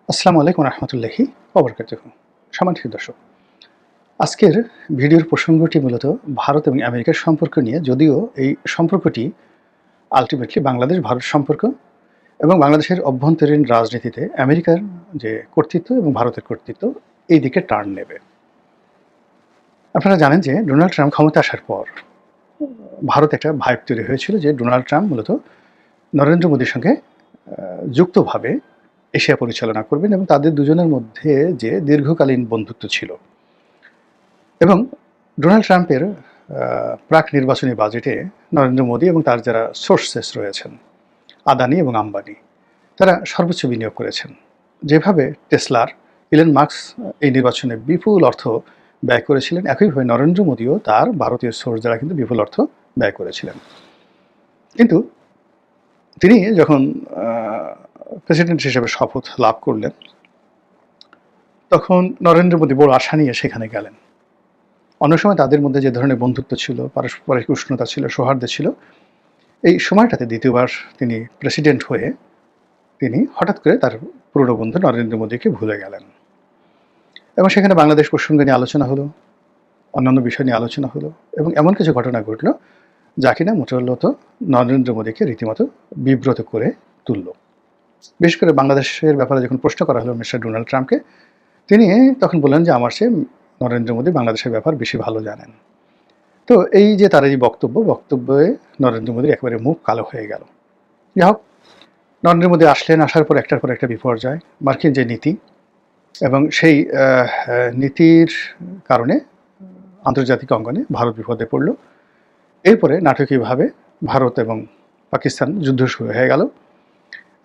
আসসালামু আলাইকুম রহমতুল্লাহি ওবরকাতুহু। সম্মানিত দর্শক, আজকের ভিডিওর প্রসঙ্গটি মূলত ভারত এবং আমেরিকার সম্পর্ক নিয়ে, যদিও এই সম্পর্কটি আলটিমেটলি বাংলাদেশ ভারত সম্পর্ক এবং বাংলাদেশের অভ্যন্তরীণ রাজনীতিতে আমেরিকার যে কর্তৃত্ব এবং ভারতের কর্তৃত্ব এই দিকে টার্ন নেবে। আপনারা জানেন যে ডোনাল্ড ট্রাম্প ক্ষমতা আসার পর ভারত একটা ভাইব তৈরি হয়েছিল যে ডোনাল্ড ট্রাম্প মূলত নরেন্দ্র মোদীর সঙ্গে যুক্তভাবে এশিয়া পরিচালনা করবেন এবং তাদের দুজনের মধ্যে যে দীর্ঘকালীন বন্ধুত্ব ছিল। এবং ডোনাল্ড ট্রাম্পের প্রাক নির্বাচনী বাজেটে নরেন্দ্র মোদী এবং তার যারা সোর্সেস রয়েছেন, আদানি এবং আম্বানি, তারা সর্বোচ্চ বিনিয়োগ করেছেন। যেভাবে টেসলার ইলন মাস্ক এই নির্বাচনে বিপুল অর্থ ব্যয় করেছিলেন, একইভাবে নরেন্দ্র মোদীও তার ভারতীয় সোর্স দ্বারা কিন্তু বিপুল অর্থ ব্যয় করেছিলেন। কিন্তু তিনি যখন প্রেসিডেন্ট হিসেবে শপথ লাভ করলেন, তখন নরেন্দ্র মোদী বড় আশা নিয়ে সেখানে গেলেন। অন্য সময় তাদের মধ্যে যে ধরনের বন্ধুত্ব ছিল, পারস্পরিক উষ্ণতা ছিল, সৌহার্দ্য ছিল, এই সময়টাতে দ্বিতীয়বার তিনি প্রেসিডেন্ট হয়ে তিনি হঠাৎ করে তার পুরনো বন্ধু নরেন্দ্র মোদীকে ভুলে গেলেন। এবং সেখানে বাংলাদেশ প্রসঙ্গ নিয়ে আলোচনা হলো, অন্যান্য বিষয় নিয়ে আলোচনা হলো, এবং এমন কিছু ঘটনা ঘটল যা কিনা মূলত নরেন্দ্র মোদীকে রীতিমতো বিব্রত করে তুলল। বিশেষ করে বাংলাদেশের ব্যাপারে যখন প্রশ্ন করা হলো মিস্টার ডোনাল্ড ট্রাম্পকে, তিনি তখন বললেন যে আমার চেয়ে নরেন্দ্র মোদী বাংলাদেশের ব্যাপার বেশি ভালো জানেন। তো এই যে তার এই বক্তব্যে নরেন্দ্র মোদীর একেবারে মুখ কালো হয়ে গেল। যাই হোক, নরেন্দ্র মোদী আসলেন, আসার পর একটার পর একটা বিপর্যয়, মার্কিন যে নীতি এবং সেই নীতির কারণে আন্তর্জাতিক অঙ্গনে ভারত বিপদে পড়ল। এরপরে নাটকীয়ভাবে ভারত এবং পাকিস্তান যুদ্ধ শুরু হয়ে গেল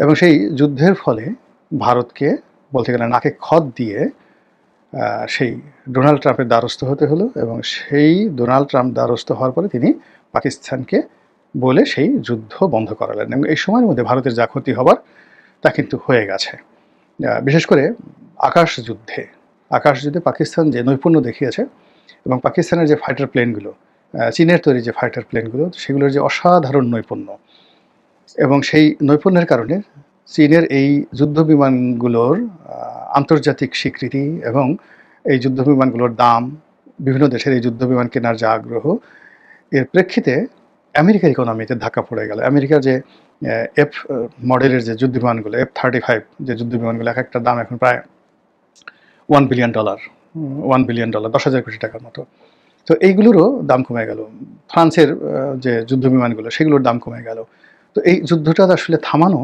এবং সেই যুদ্ধের ফলে ভারতকে বলতে গেলে নাকে খত দিয়ে সেই ডোনাল্ড ট্রাম্পের দ্বারস্থ হতে হলো। এবং সেই ডোনাল্ড ট্রাম্প দ্বারস্থ হওয়ার পরে তিনি পাকিস্তানকে বলে সেই যুদ্ধ বন্ধ করালেন এবং এই সময়ের মধ্যে ভারতের যা ক্ষতি হবার তা কিন্তু হয়ে গেছে। বিশেষ করে আকাশ যুদ্ধে পাকিস্তান যে নৈপুণ্য দেখিয়েছে এবং পাকিস্তানের যে ফাইটার প্লেনগুলো, চীনের তৈরি যে ফাইটার প্লেনগুলো, সেগুলোর যে অসাধারণ নৈপুণ্য, এবং সেই নৈপুণ্যের কারণে চীনের এই যুদ্ধ বিমানগুলোর আন্তর্জাতিক স্বীকৃতি এবং এই যুদ্ধ বিমানগুলোর দাম, বিভিন্ন দেশের এই যুদ্ধ বিমান কেনার যে আগ্রহ, এর প্রেক্ষিতে আমেরিকার ইকোনমিতে ধাক্কা পড়ে গেল। আমেরিকার যে এফ মডেলের যে যুদ্ধ বিমানগুলো, F-35 যে যুদ্ধ বিমানগুলো, এক একটা দাম এখন প্রায় $1 বিলিয়ন, $1 বিলিয়ন, 10,000 কোটি টাকার মতো। তো এইগুলোরও দাম কমে গেল। ফ্রান্সের যে যুদ্ধ বিমানগুলো, সেগুলোর দাম কমে গেল। তো এই যুদ্ধটা আসলে থামানো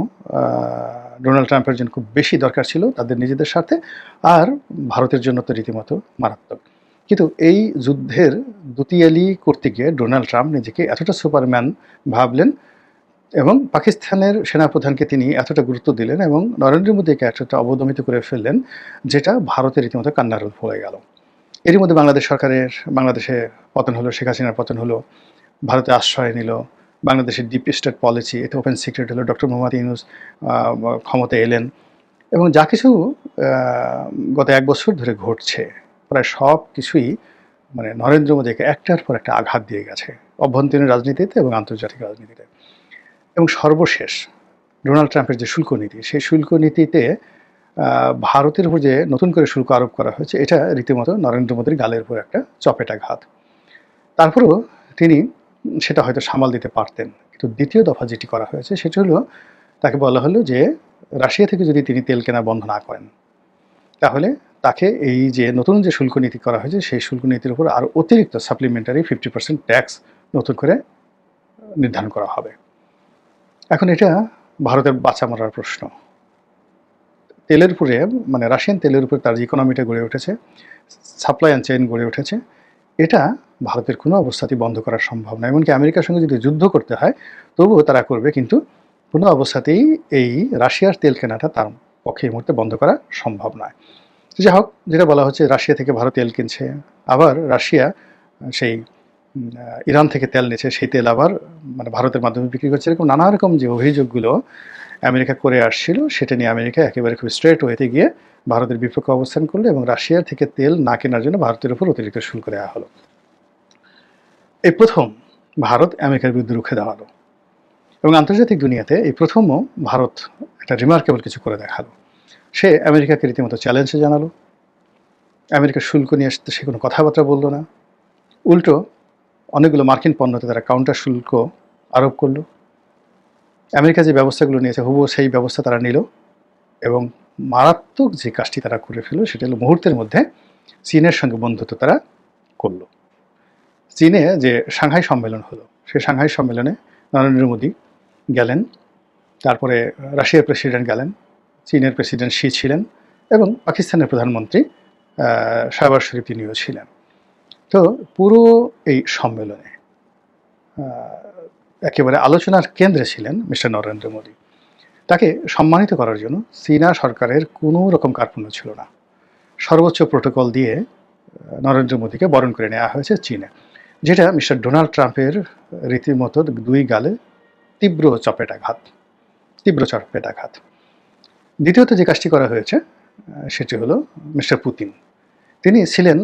ডোনাল্ড ট্রাম্পের জন্য খুব বেশি দরকার ছিল তাদের নিজেদের স্বার্থে, আর ভারতের জন্য তো রীতিমতো মারাত্মক। কিন্তু এই যুদ্ধের দুতিয়ালি করতে গিয়ে ডোনাল্ড ট্রাম্প নিজেকে এতটা সুপারম্যান ভাবলেন এবং পাকিস্তানের সেনাপ্রধানকে তিনি এতটা গুরুত্ব দিলেন এবং নরেন্দ্র মোদীকে এতটা অবদমিত করে ফেললেন, যেটা ভারতের রীতিমতো কান্নার রূপ হয়ে গেল। এরই মধ্যে বাংলাদেশে পতন হলো, শেখ হাসিনার পতন হলো, ভারতে আশ্রয় নিল, বাংলাদেশের ডিপ স্টেট পলিসি, এতে ওপেন সিক্রেট হলো, ডক্টর মোহাম্মদ ইউনূস ক্ষমতায় এলেন এবং যা কিছু গত 1 বছর ধরে ঘটছে, প্রায় সব কিছুই মানে নরেন্দ্র মোদীকে একটার পর একটা আঘাত দিয়ে গেছে অভ্যন্তরীণ রাজনীতিতে এবং আন্তর্জাতিক রাজনীতিতে। এবং সর্বশেষ ডোনাল্ড ট্রাম্পের যে শুল্ক নীতি, সেই শুল্ক নীতিতে ভারতের উপর যে নতুন করে শুল্ক আরোপ করা হয়েছে, এটা রীতিমতো নরেন্দ্র মোদীর গালের উপর একটা চপেটাঘাত। তারপরেও তিনি সেটা হয়তো সামাল দিতে পারতেন। কিন্তু দ্বিতীয় দফা যেটি করা হয়েছে সেটি হলো, তাকে বলা হলো যে রাশিয়া থেকে যদি তিনি তেল কেনা বন্ধ না করেন, তাহলে তাকে এই যে নতুন যে শুল্ক নীতি করা হয়েছে, সেই শুল্ক নীতির উপর আরও অতিরিক্ত সাপ্লিমেন্টারি 50% ট্যাক্স নতুন করে নির্ধারণ করা হবে। এখন এটা ভারতের বাঁচা মরার প্রশ্ন। তেলের উপরে, মানে রাশিয়ান তেলের উপরে তার ইকোনমিটা গড়ে উঠেছে, সাপ্লাই অ্যান্ড চেইন গড়ে উঠেছে, এটা ভারতের কোনো অবস্থাতেই বন্ধ করা সম্ভব নয়। এমনকি আমেরিকার সঙ্গে যদি যুদ্ধ করতে হয় তবুও তারা করবে, কিন্তু কোনো অবস্থাতেই এই রাশিয়ার তেল কেনাটা তার পক্ষে এই মুহূর্তে বন্ধ করা সম্ভব নয়। যাই হোক, যেটা বলা হচ্ছে রাশিয়া থেকে ভারত তেল কিনছে, আবার রাশিয়া সেই ইরান থেকে তেল নিচ্ছে, সেই তেল আবার মানে ভারতের মাধ্যমে বিক্রি করছে, এরকম নানা রকম যে অভিযোগগুলো আমেরিকা করে আসছিল, সেটা নিয়ে আমেরিকা একেবারে খুব স্ট্রেট ওয়েতে গিয়ে ভারতের বিপক্ষে অবস্থান করলো এবং রাশিয়ার থেকে তেল না কেনার জন্য ভারতের উপর অতিরিক্ত শুল্ক দেওয়া হলো। এই প্রথম ভারত আমেরিকার বিরুদ্ধে রুখে দাঁড়ালো এবং আন্তর্জাতিক দুনিয়াতে এই প্রথমও ভারত একটা রিমার্কেবল কিছু করে দেখালো। সে আমেরিকাকে রীতিমতো চ্যালেঞ্জ জানালো। আমেরিকার শুল্ক নিয়ে আসতে সে কোনো কথাবার্তা বললো না, উল্টো অনেকগুলো মার্কিন পণ্যতে তারা কাউন্টার শুল্ক আরোপ করলো। আমেরিকা যে ব্যবস্থাগুলো নিয়েছে হুবহু সেই ব্যবস্থা তারা নিল, এবং মারাত্মক যে কাজটি তারা করে ফেলল সেটা হলো মুহূর্তের মধ্যে চীনের সঙ্গে বন্ধুত্ব তারা করল। চীনে যে সাংহাই সম্মেলন হলো, সেই সাংহাই সম্মেলনে নরেন্দ্র মোদী গেলেন, তারপরে রাশিয়ার প্রেসিডেন্ট গেলেন, চীনের প্রেসিডেন্ট শি ছিলেন, এবং পাকিস্তানের প্রধানমন্ত্রী শাহবাজ শরীফ তিনিও ছিলেন। তো পুরো এই সম্মেলনে একেবারে আলোচনার কেন্দ্রে ছিলেন মিস্টার নরেন্দ্র মোদী। তাকে সম্মানিত করার জন্য চীনা সরকারের কোনো রকম কার্পণ্য ছিল না। সর্বোচ্চ প্রোটোকল দিয়ে নরেন্দ্র মোদীকে বরণ করে নেওয়া হয়েছে চীনে, যেটা মিস্টার ডোনাল্ড ট্রাম্পের রীতিমতো দুই গালে তীব্র চপেটাঘাত। দ্বিতীয়ত যে কাজটি করা হয়েছে সেটি হলো মিস্টার পুতিন। তিনি ছিলেন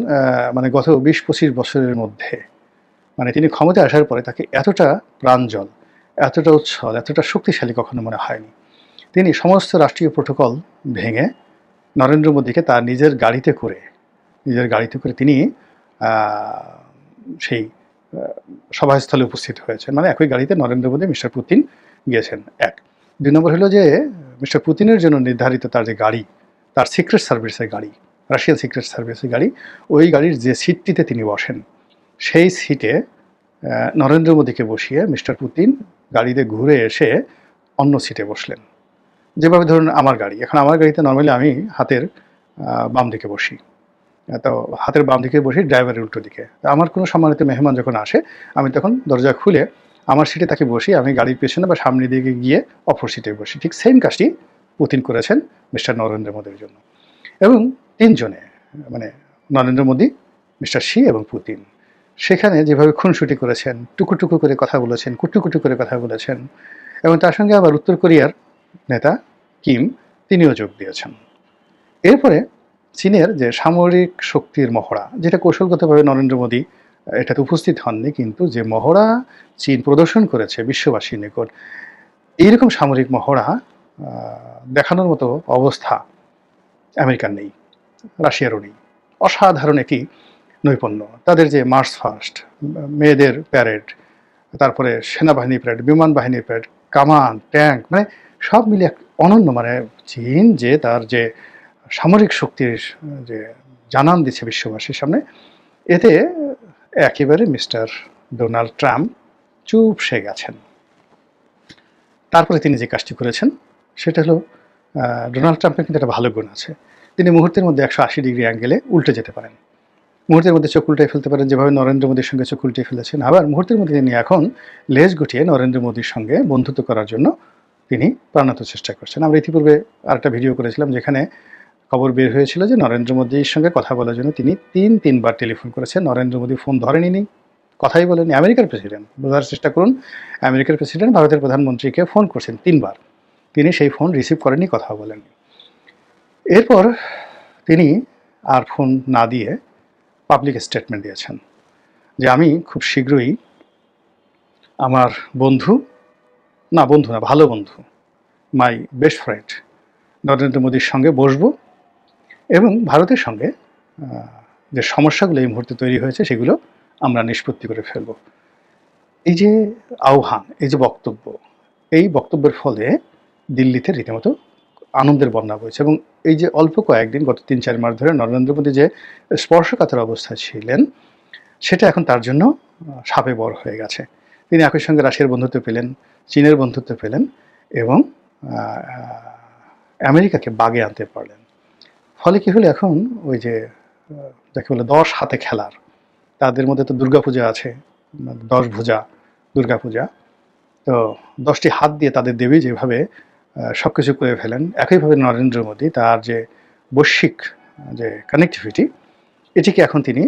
মানে গত ২০-২৫ বছরের মধ্যে, মানে তিনি ক্ষমতায় আসার পরে তাকে এতটা প্রাঞ্জল, এতটা উচ্ছল, এতটা শক্তিশালী কখনো মনে হয়নি। তিনি সমস্ত রাষ্ট্রীয় প্রোটোকল ভেঙে নরেন্দ্র মোদীকে তার নিজের গাড়িতে করে তিনি সেই সভাস্থলে উপস্থিত হয়েছেন। মানে একই গাড়িতে নরেন্দ্র মোদী, মিস্টার পুতিন গিয়েছেন। এক। ২ নম্বর হলো যে মিস্টার পুতিনের জন্য নির্ধারিত তার যে গাড়ি, তার সিক্রেট সার্ভিসের গাড়ি, রাশিয়ান সিক্রেট সার্ভিসের গাড়ি, ওই গাড়ির যে সিটটিতে তিনি বসেন, সেই সিটে নরেন্দ্র মোদীকে বসিয়ে মিস্টার পুতিন গাড়িতে ঘুরে এসে অন্য সিটে বসলেন। যেভাবে ধরুন আমার গাড়ি, এখন আমার গাড়িতে নর্মালি আমি হাতের বাম দিকে বসি, তো হাতের বাম দিকে বসি ড্রাইভারের উল্টো দিকে। তো আমার কোনো সম্মানিত মেহমান যখন আসে, আমি তখন দরজা খুলে আমার সিটে তাকে বসি, আমি গাড়ির পেছনে বা সামনের দিকে গিয়ে অপর সিটে বসি। ঠিক সেম কাজটি পুতিন করেছেন মিস্টার নরেন্দ্র মোদীর জন্য। এবং তিনজনে, মানে নরেন্দ্র মোদী, মিস্টার শি এবং পুতিন, সেখানে যেভাবে খুনসুটি করেছেন, টুকু করে কথা বলেছেন, কুটুকুটু করে কথা বলেছেন, এবং তার সঙ্গে আবার উত্তর কোরিয়ার নেতা কিম তিনিও যোগ দিয়েছেন। এরপরে চীনের যে সামরিক শক্তির মহড়া, যেটা কৌশলগতভাবে নরেন্দ্র মোদী এটাতে উপস্থিত হননি, কিন্তু যে মহড়া চীন প্রদর্শন করেছে বিশ্ববাসীর নিকট, এইরকম সামরিক মহড়া দেখানোর মতো অবস্থা আমেরিকার নেই, রাশিয়ারও নেই। অসাধারণ একটি নৈপুণ্য। তাদের যে মার্চ ফাস্ট, মেয়েদের প্যারেড, তারপরে সেনাবাহিনী প্যারেড, বিমান বাহিনীর প্যারেড, কামান, ট্যাঙ্ক, মানে সব মিলে এক অনন্য, মানে চীন যে তার যে সামরিক শক্তির যে জানান দিচ্ছে বিশ্ববাসীর সামনে, এতে একেবারে মিস্টার ডোনাল্ড ট্রাম্প চুপসে গেছেন। তারপরে তিনি যে কাজটি করেছেন সেটা হলো, ডোনাল্ড ট্রাম্পের কিন্তু একটা ভালো গুণ আছে, তিনি মুহূর্তের মধ্যে 180 ডিগ্রি অ্যাঙ্গেলে উল্টে যেতে পারেন, মুহূর্তের মধ্যে চোখ উল্টে ফেলতে পারেন, যেভাবে নরেন্দ্র মোদীর সঙ্গে চোখ উল্টে ফেলেছেন। আবার মুহূর্তের মধ্যে তিনি এখন লেজ গুটিয়ে নরেন্দ্র মোদীর সঙ্গে বন্ধুত্ব করার জন্য তিনি প্রাণান্ত চেষ্টা করছেন। আমরা ইতিপূর্বে আরেকটা ভিডিও করেছিলাম, যেখানে খবর বের হয়েছিল যে নরেন্দ্র মোদীর সঙ্গে কথা বলার জন্য তিনি 3বার টেলিফোন করেছেন, নরেন্দ্র মোদী ফোন ধরেনি, কথাই বলেনি। আমেরিকার প্রেসিডেন্ট, বোঝার চেষ্টা করুন, আমেরিকার প্রেসিডেন্ট ভারতের প্রধানমন্ত্রীকে ফোন করছেন 3বার, তিনি সেই ফোন রিসিভ করেননি, কথা বলেননি। এরপর তিনি আর ফোন না দিয়ে পাবলিক স্টেটমেন্ট দিয়েছেন যে আমি খুব শীঘ্রই আমার ভালো বন্ধু, মাই বেস্ট ফ্রেন্ড নরেন্দ্র মোদীর সঙ্গে বসবো, এবং ভারতের সঙ্গে যে সমস্যাগুলো এই মুহূর্তে তৈরি হয়েছে সেগুলো আমরা নিষ্পত্তি করে ফেলব। এই যে আহ্বান, এই যে বক্তব্য, এই বক্তব্যের ফলে দিল্লিতে রীতিমতো আনন্দের বন্যা বইছে। এবং এই যে অল্প কয়েকদিন, গত 3-4 মাস ধরে নরেন্দ্র মোদী যে স্পর্শকাতর অবস্থায় ছিলেন, সেটা এখন তার জন্য সাপে বর হয়ে গেছে। তিনি একই সঙ্গে রাশিয়ার বন্ধুত্ব পেলেন, চীনের বন্ধুত্ব পেলেন, এবং আমেরিকাকে বাগে আনতে পারলেন। ফলে কি হলো, এখন ওই যে যাকে বলে 10 হাতে খেলার, তাদের মধ্যে তো দুর্গাপূজা আছে, 10 ভুজা দুর্গাপূজা, তো 10টি হাত দিয়ে তাদের দেবী যেভাবে সব কিছু করে ফেলেন, একইভাবে নরেন্দ্র মোদী তার যে বৈশ্বিক যে কানেক্টিভিটি, এটিকে এখন তিনি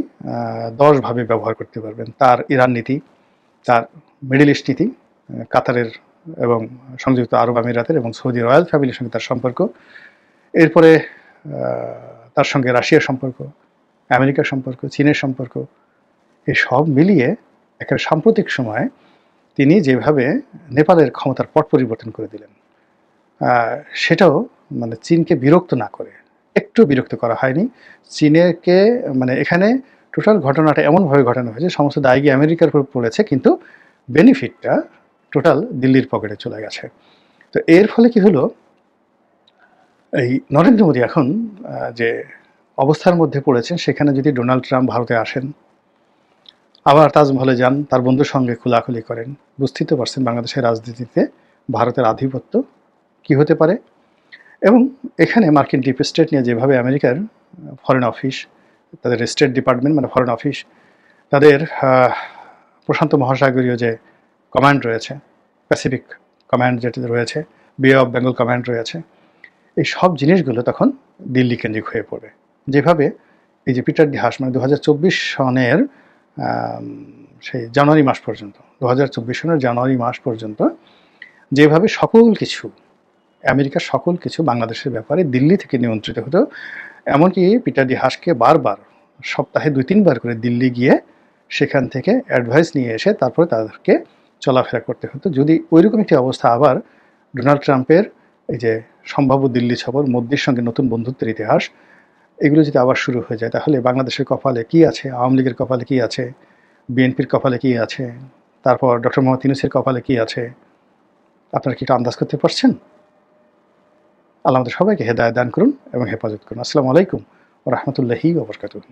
10 ভাবে ব্যবহার করতে পারবেন। তার ইরান নীতি, তার মিডল ইস্ট নীতি, কাতারের এবং সংযুক্ত আরব আমিরাতের এবং সৌদি রয়্যাল ফ্যামিলির সঙ্গে তার সম্পর্ক, এরপরে তার সঙ্গে রাশিয়ার সম্পর্ক, আমেরিকার সম্পর্ক, চীনের সম্পর্ক, এই সব মিলিয়ে একটা সাম্প্রতিক সময়ে তিনি যেভাবে নেপালের ক্ষমতার পট পরিবর্তন করে দিলেন, সেটাও মানে চীনকে বিরক্ত না করে, একটু বিরক্ত করা হয়নি চীনকে। মানে এখানে টোটাল ঘটনাটা এমনভাবে ঘটানো হয়েছে, সমস্ত দায় গিয়ে আমেরিকার উপর পড়েছে, কিন্তু বেনিফিটটা টোটাল দিল্লির পকেটে চলে গেছে। তো এর ফলে কি হলো, এই নরেন্দ্র মোদী এখন যে অবস্থার মধ্যে পড়েছেন, সেখানে যদি ডোনাল্ড ট্রাম্প ভারতে আসেন, আবার তাজমহলে যান, তার বন্ধুর সঙ্গে খোলাখুলি করেন, বুঝতেই তো পারছেন বাংলাদেশের রাজনীতিতে ভারতের আধিপত্য কি হতে পারে। এবং এখানে মার্কিন ডিপ স্টেট নিয়ে যেভাবে আমেরিকার ফরেন অফিস, তাদের স্টেট ডিপার্টমেন্ট মানে ফরেন অফিস, তাদের প্রশান্ত মহাসাগরীয় যে কমান্ড রয়েছে, প্যাসিফিক কমান্ড যেটা রয়েছে, বে অফ বেঙ্গল কমান্ড রয়েছে, এই সব জিনিসগুলো তখন দিল্লি কেন্দ্রিক হয়ে পড়বে। যেভাবে এই যে পিটার ডি হাস মানে 2024 সনের সেই জানুয়ারি মাস পর্যন্ত, 2024 সনের জানুয়ারি মাস পর্যন্ত যেভাবে সকল কিছু আমেরিকার সকল কিছু বাংলাদেশের ব্যাপারে দিল্লি থেকে নিয়ন্ত্রিত হতো, এমনকি পিটার ডি হাসকে বারবার সপ্তাহে 2-3 বার করে দিল্লি গিয়ে সেখান থেকে অ্যাডভাইস নিয়ে এসে তারপরে তাদেরকে চলাফেরা করতে হতো। যদি ওইরকম একটি অবস্থা আবার ডোনাল্ড ট্রাম্পের এই যে সম্ভাব্য দিল্লি সফর, মোদির সঙ্গে নতুন বন্ধুত্বের ইতিহাস, এগুলো যদি আবার শুরু হয়ে যায়, তাহলে বাংলাদেশের কপালে কি আছে, আওয়ামী লীগের কপালে কি আছে, বিএনপির কপালে কি আছে, তারপর ডক্টর মোহাম্মদ ইউনূসের কপালে কি আছে, আপনারা কি এটা আন্দাজ করতে পারছেন? আল্লাহ আমাদের সবাইকে হেদায়েত দান করুন এবং হেফাজত করুন। আসসালামু আলাইকুম ওয়া রাহমাতুল্লাহি ওয়া বারাকাতুহু।